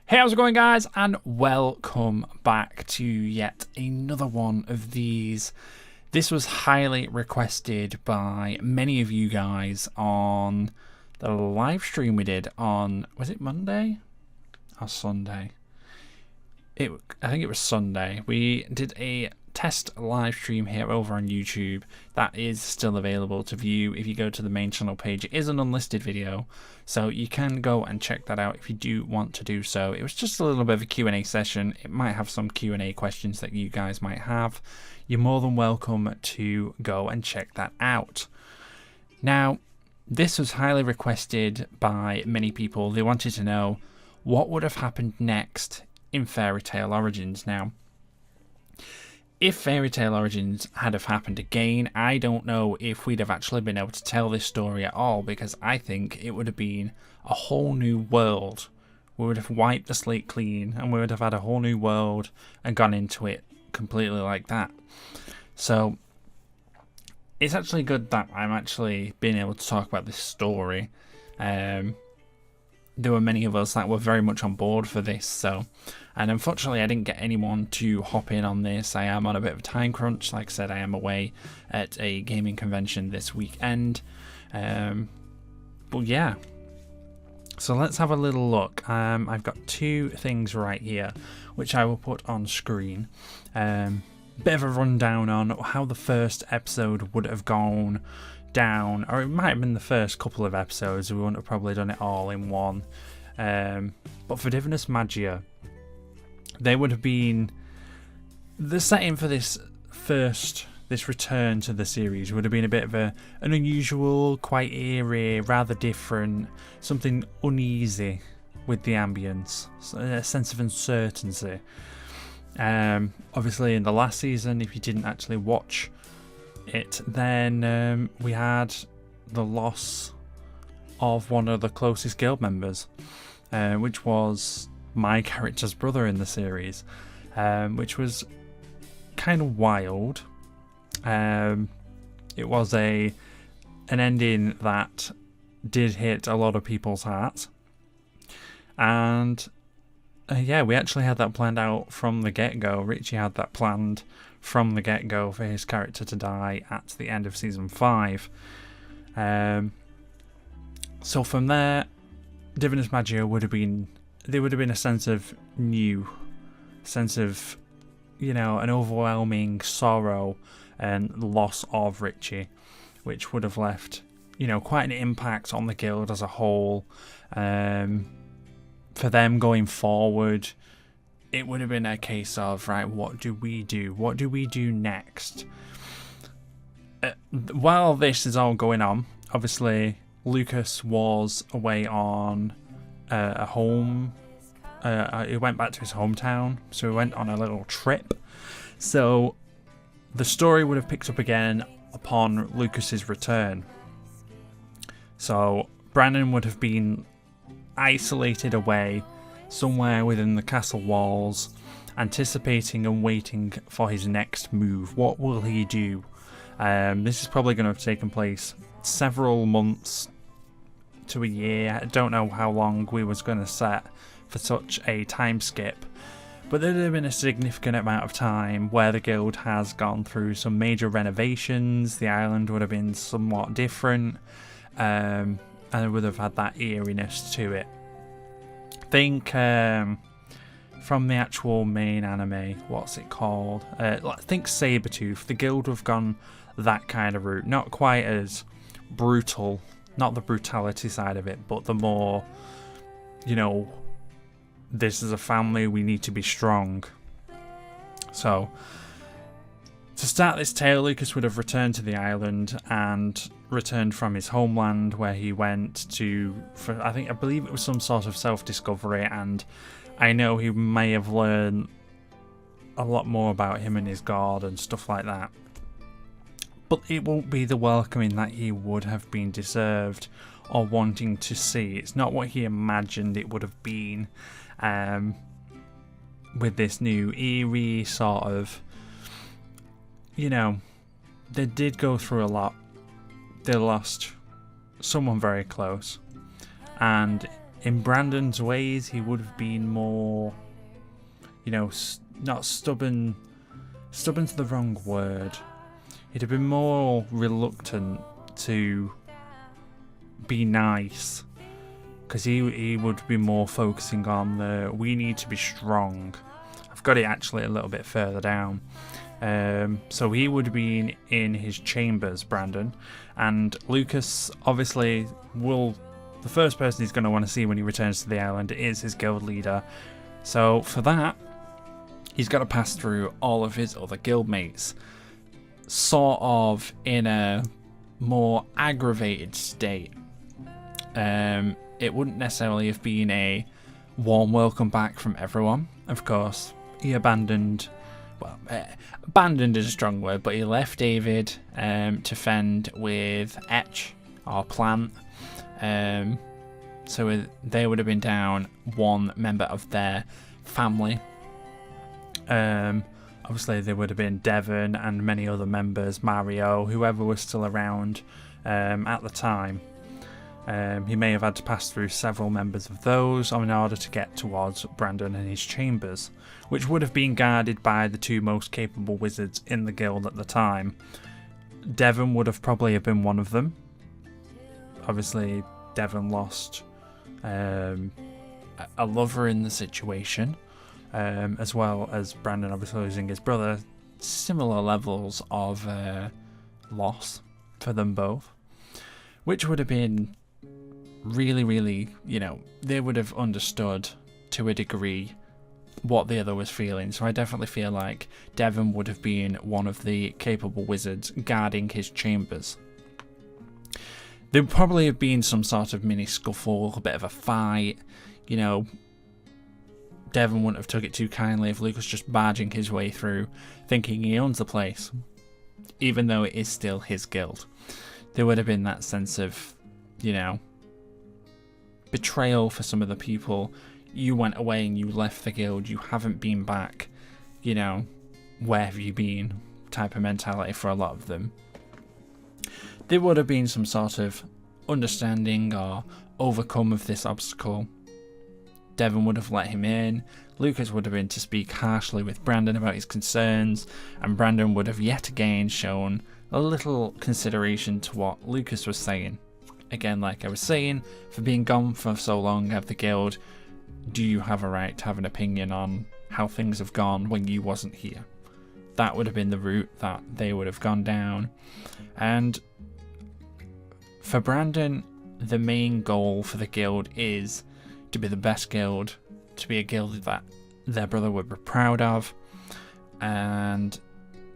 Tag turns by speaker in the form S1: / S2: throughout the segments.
S1: Hey, how's it going, guys? And welcome back to yet another one of these. This was highly requested by many of you guys on the live stream we did on, was it Monday or Sunday? I think it was Sunday. We did a test live stream here over on YouTube that is still available to view if you go to the main channel page. It is an unlisted video, so you can go and check that out if you do want to do so. It was just a little bit of a Q&A session. It might have some Q&A questions that you guys might have. You're more than welcome to go and check that out. Now, this was highly requested by many people. They wanted to know what would have happened next in FairyTail Origins. Now, if FairyTail Origins had have happened again, I don't know if we'd have actually been able to tell this story at all, because I think it would have been a whole new world. We would have wiped the slate clean and we would have had a whole new world and gone into it completely like that. So it's actually good that I'm actually being able to talk about this story. There were many of us that were very much on board for this, and unfortunately I didn't get anyone to hop in on this. I am on a bit of a time crunch. Like I said, I am away at a gaming convention this weekend, but yeah, so let's have a little look. I've got two things right here which I will put on screen. Bit of a rundown on how the first episode would have gone down, or it might have been the first couple of episodes. We wouldn't have probably done it all in one, but for Divinus Magia, they would have been the setting for this return to the series would have been a bit of an unusual, quite eerie, rather different, something uneasy with the ambience, a sense of uncertainty. Obviously in the last season, if you didn't actually watch it, then we had the loss of one of the closest guild members, which was my character's brother in the series, which was kind of wild. It was an ending that did hit a lot of people's hearts, and yeah, we actually had that planned out from the get-go. Richie had that planned from the get-go for his character to die at the end of season 5. So from there, Divinus Magia would have been a sense of, you know, an overwhelming sorrow and loss of Richie, which would have left, you know, quite an impact on the guild as a whole. For them going forward, it would have been a case of, right, what do we do? What do we do next? While this is all going on, obviously Lucas was away on a home. He went back to his hometown, so he went on a little trip. So the story would have picked up again upon Lucas's return. So Brandon would have been isolated away somewhere within the castle walls, anticipating and waiting for his next move. What will he do? This is probably going to have taken place several months to a year. I don't know how long we was going to set for such a time skip, but there would have been a significant amount of time where the guild has gone through some major renovations. The island would have been somewhat different, and it would have had that eeriness to it. Think from the actual main anime, what's it called? Think Sabretooth. The guild would have gone that kind of route. Not quite as brutal, not the brutality side of it, but the more, you know, this is a family, we need to be strong. So to start this tale, Lucas would have returned to the island and returned from his homeland, where he went to, I believe it was some sort of self-discovery, and I know he may have learned a lot more about him and his god and stuff like that. But it won't be the welcoming that he would have been deserved or wanting to see. It's not what he imagined it would have been, with this new eerie sort of, you know, they did go through a lot. They lost someone very close, and in Brandon's ways, he would have been more, you know, not stubborn. Stubborn's the wrong word. He'd have been more reluctant to be nice, because he would be more focusing on the we need to be strong. I've got it actually a little bit further down. So he would be in his chambers, Brandon, and Lucas obviously will. The first person he's going to want to see when he returns to the island is his guild leader. So for that, he's got to pass through all of his other guildmates, sort of in a more aggravated state. It wouldn't necessarily have been a warm welcome back from everyone. Of course, he abandoned is a strong word, but he left David to fend with Etch, our plant. So they would have been down one member of their family. Obviously, there would have been Devon and many other members, Mario, whoever was still around at the time. He may have had to pass through several members of those in order to get towards Brandon and his chambers, which would have been guarded by the two most capable wizards in the guild at the time. Devon would have probably been one of them. Obviously, Devon lost a lover in the situation, as well as Brandon obviously losing his brother. Similar levels of loss for them both, which would have been really, really, you know, they would have understood to a degree what the other was feeling. So I definitely feel like Devon would have been one of the capable wizards guarding his chambers. There would probably have been some sort of mini scuffle, a bit of a fight. You know, Devon wouldn't have took it too kindly if Lucas just barging his way through, thinking he owns the place, even though it is still his guild. There would have been that sense of, you know, betrayal for some of the people. You went away and you left the guild, you haven't been back, you know, where have you been type of mentality for a lot of them. There would have been some sort of understanding or overcome of this obstacle. Devon would have let him in, Lucas would have been to speak harshly with Brandon about his concerns, and Brandon would have yet again shown a little consideration to what Lucas was saying. Again, like I was saying, for being gone for so long at the guild, do you have a right to have an opinion on how things have gone when you wasn't here? That would have been the route that they would have gone down. And for Brandon, the main goal for the guild is to be the best guild, to be a guild that their brother would be proud of, and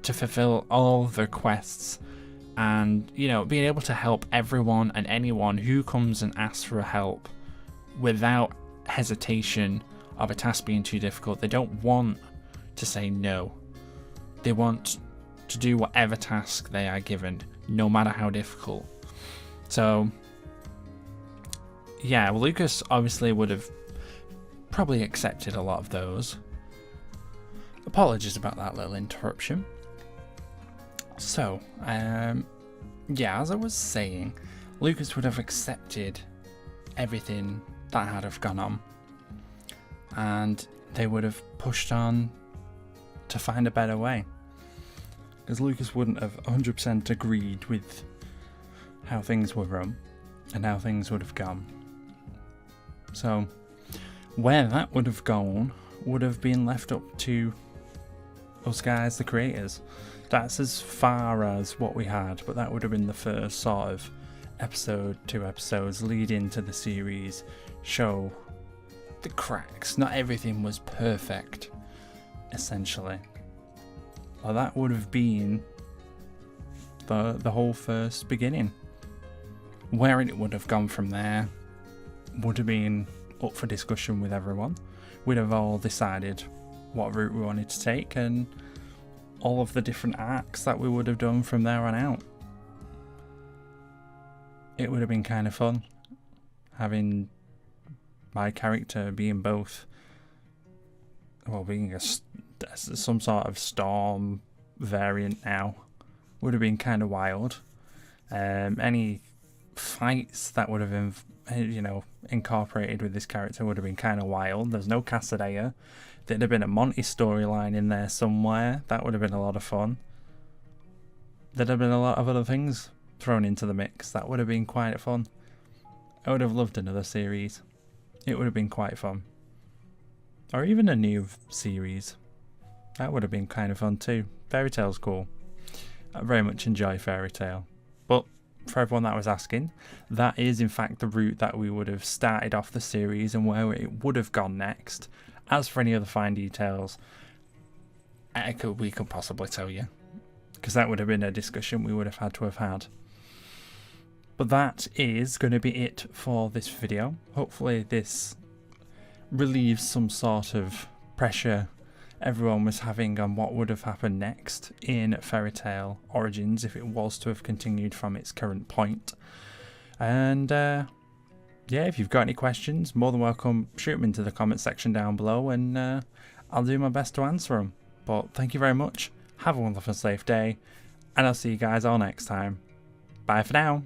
S1: to fulfill all their quests, and, you know, being able to help everyone and anyone who comes and asks for help without hesitation of a task being too difficult. They don't want to say no. They want to do whatever task they are given, no matter how difficult. So, yeah, Lucas obviously would have probably accepted a lot of those. Apologies about that little interruption. So, yeah, as I was saying, Lucas would have accepted everything that had have gone on, and they would have pushed on to find a better way, because Lucas wouldn't have 100% agreed with how things were run and how things would have gone. So where that would have gone would have been left up to us guys, the creators. That's as far as what we had, but that would have been the first sort of episode, 2 episodes lead into the series, show the cracks. Not everything was perfect, essentially. Well, that would have been the whole first beginning. Where it would have gone from there would have been up for discussion with everyone. We'd have all decided what route we wanted to take and all of the different arcs that we would have done from there on out. It would have been kind of fun having my character being both, well, being some sort of storm variant now would have been kind of wild. Any fights that would have been, you know, incorporated with this character would have been kind of wild. There's no Cassadea. There'd have been a Monty storyline in there somewhere. That would have been a lot of fun. There'd have been a lot of other things thrown into the mix. That would have been quite fun. I would have loved another series. It would have been quite fun. Or even a new series. That would have been kind of fun too. FairyTail's cool. I very much enjoy FairyTail. But for everyone that was asking, that is in fact the route that we would have started off the series and where it would have gone next. As for any other fine details, we could possibly tell you, because that would have been a discussion we would have had to have had. But that is going to be it for this video. Hopefully this relieves some sort of pressure everyone was having on what would have happened next in FairyTail Origins if it was to have continued from its current point. And yeah, if you've got any questions, more than welcome, shoot them into the comment section down below, and I'll do my best to answer them. But thank you very much, have a wonderful safe day, and I'll see you guys all next time. Bye for now.